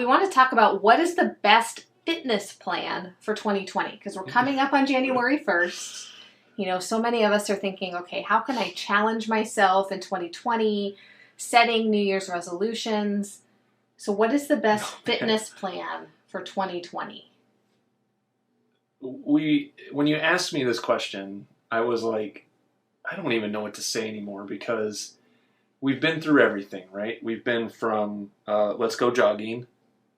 we want to talk about what is the best fitness plan for 2020, because we're coming up on January 1st. You know, so many of us are thinking, okay, how can I challenge myself in 2020, setting New Year's resolutions? So what is the best fitness plan for 2020? When you asked me this question, I was like, I don't even know what to say anymore, because we've been through everything, right? We've been from let's go jogging,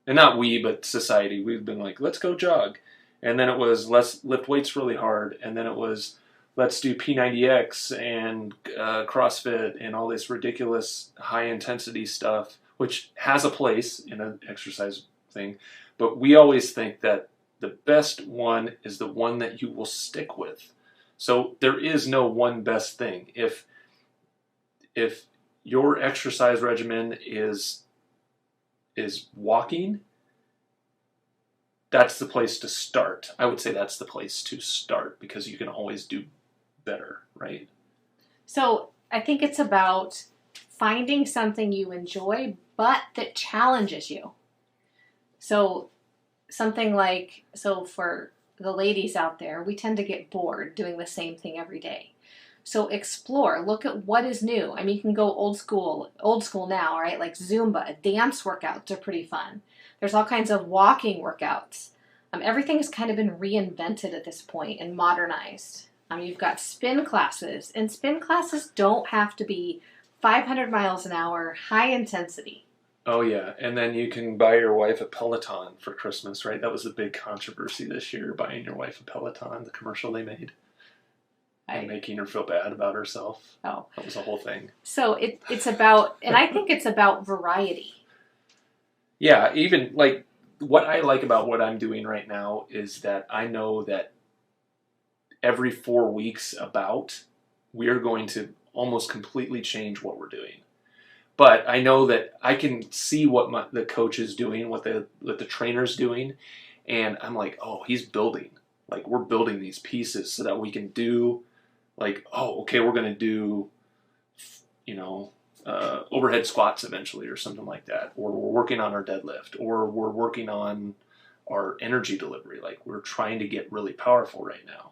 and not we, but society. We've been like, let's go jog, and then it was let's lift weights really hard, and then it was let's do P90X and CrossFit and all this ridiculous high intensity stuff, which has a place in an exercise thing, but we always think that the best one is the one that you will stick with. So there is no one best thing. If your exercise regimen is walking, that's the place to start. I would say that's the place to start, because you can always do better, right? So I think it's about finding something you enjoy, but that challenges you. So something like, so for the ladies out there, we tend to get bored doing the same thing every day. So explore, look at what is new. I mean, you can go old school now, right? Like Zumba, dance workouts are pretty fun. There's all kinds of walking workouts. Everything has kind of been reinvented at this point and modernized. You've got spin classes, and spin classes don't have to be 500 miles an hour, high intensity. Oh, yeah. And then you can buy your wife a Peloton for Christmas, right? That was the big controversy this year, buying your wife a Peloton, the commercial they made. And making her feel bad about herself. Oh. That was the whole thing. So it's about, and I think it's about variety. Yeah, even like what I like about what I'm doing right now is that I know that every 4 weeks we are going to almost completely change what we're doing. But I know that I can see what the coach is doing, what the trainer's doing, and I'm like, oh, he's building. Like, we're building these pieces so that we can do, like, oh, okay, we're going to do, overhead squats eventually or something like that. Or we're working on our deadlift. Or we're working on our energy delivery. Like, we're trying to get really powerful right now.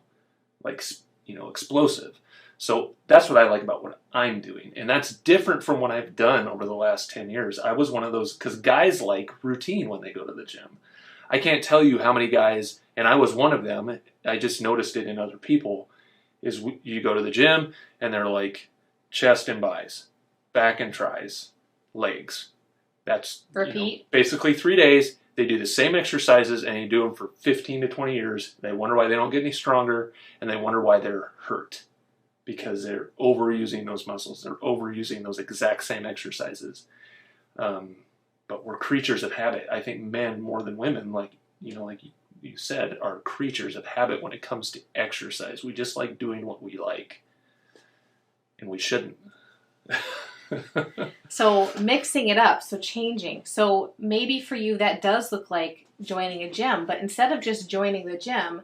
Like, explosive. So that's what I like about what I'm doing. And that's different from what I've done over the last 10 years. I was one of those, because guys like routine when they go to the gym. I can't tell you how many guys, and I was one of them, I just noticed it in other people, is you go to the gym and they're like chest and bis, back and tries, legs. That's repeat. Basically 3 days. They do the same exercises, and you do them for 15 to 20 years. They wonder why they don't get any stronger, and they wonder why they're hurt, because they're overusing those muscles. They're overusing those exact same exercises. But we're creatures of habit. I think men more than women, like you said, are creatures of habit when it comes to exercise. We just like doing what we like, and we shouldn't. So mixing it up, so changing. So maybe for you that does look like joining a gym, but instead of just joining the gym,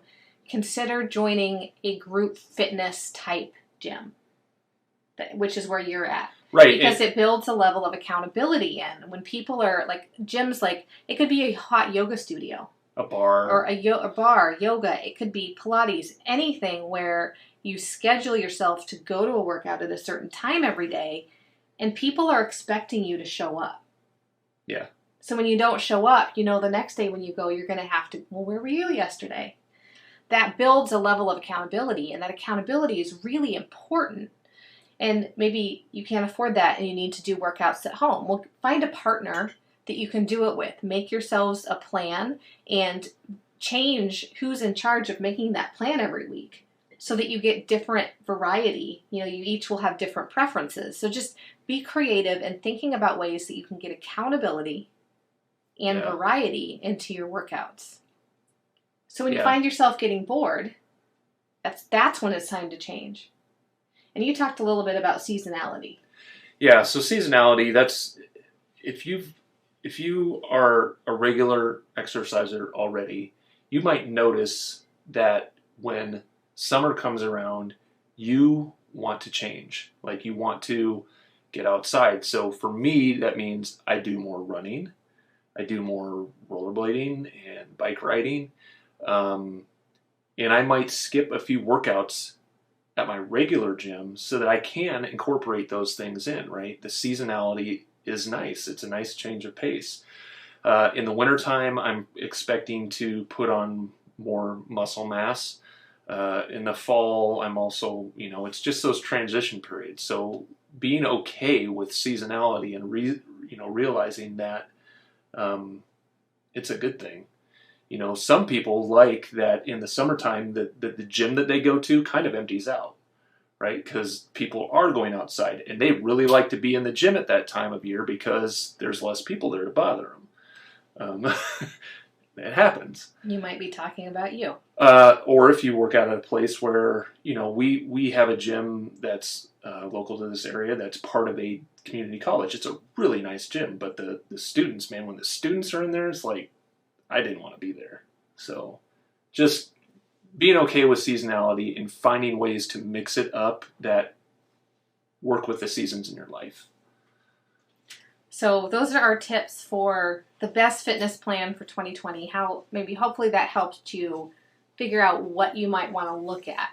consider joining a group fitness type gym, which is where you're at. Right. Because it builds a level of accountability in. When people are like, gyms, like, it could be a hot yoga studio. A bar. Or a bar, yoga. It could be Pilates, anything where you schedule yourself to go to a workout at a certain time every day, and people are expecting you to show up. Yeah. So when you don't show up, the next day when you go, you're going to have to, well, where were you yesterday? That builds a level of accountability, and that accountability is really important. And maybe you can't afford that and you need to do workouts at home. Well, find a partner that you can do it with. Make yourselves a plan and change who's in charge of making that plan every week so that you get different variety. You each will have different preferences. So just be creative and thinking about ways that you can get accountability and variety into your workouts. So when you find yourself getting bored, that's when it's time to change. And you talked a little bit about seasonality. Yeah, so seasonality, that's if you are a regular exerciser already, you might notice that when summer comes around, you want to change. Like, you want to get outside. So for me, that means I do more running. I do more rollerblading and bike riding. And I might skip a few workouts at my regular gym so that I can incorporate those things in, right? The seasonality is nice. It's a nice change of pace. In the wintertime, I'm expecting to put on more muscle mass. In the fall, I'm also, it's just those transition periods. So being okay with seasonality and realizing that it's a good thing. Some people like that in the summertime that the gym that they go to kind of empties out, right? Because people are going outside and they really like to be in the gym at that time of year because there's less people there to bother them. It happens. You might be talking about you. Or if you work out at a place where, we have a gym that's local to this area that's part of a community college. It's a really nice gym, but the students, man, when the students are in there, it's like, I didn't want to be there. So just being okay with seasonality and finding ways to mix it up that work with the seasons in your life. So those are our tips for the best fitness plan for 2020. Hopefully that helped you figure out what you might want to look at